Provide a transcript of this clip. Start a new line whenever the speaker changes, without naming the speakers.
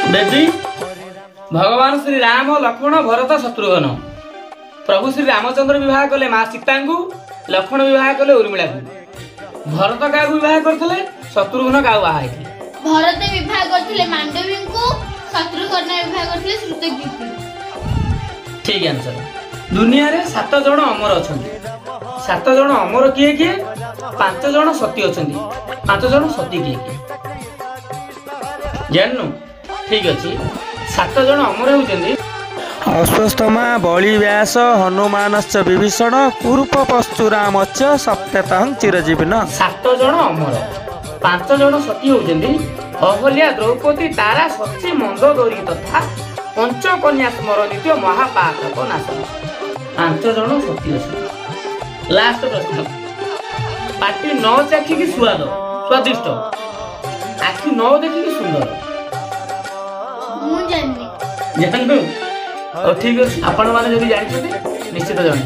बेटी भगवान श्री राम लक्ष्मण भरत शत्रुघ्न प्रभु श्री रामचंद्र विवाह कले माँ सीता को, लक्ष्मण विवाह कले उर्मिला को। भरत क्या विवाह करते? शत्रुघ्न क्या बाहा
भरत विवाह करते मांडवी को, शत्रुघ्न विवाह करते श्रुतकी को।
ठीक आंसर। दुनिया रे 7 जन अमर अच्छा। 7 जन अमर किए किए? 5 जन सती अच्छा। 5 जन सती किए किए जाननु? ठीक अच्छे। 7 जन अमर होती
अश्वत्थामा बलि व्यास हनुमानश्च विभीषण कुरूप परशुरामश्च सप्ततः चिरजीविन।
7 जन अमर, 5 जन सती होती अहल्या, द्रौपदी, तारा, शची, मंदोदरी तथा पंचकन्या स्मरणीय महापातक नाशन। 5 जन सती अच्छे। लास्ट प्रश्न। पाटी न चाखिकी स्वाद स्वादिष्ट, आखि न देखिकी सुंदर। जानू? ठीक अच्छे। आपण मैंने जब जानते निश्चित जन।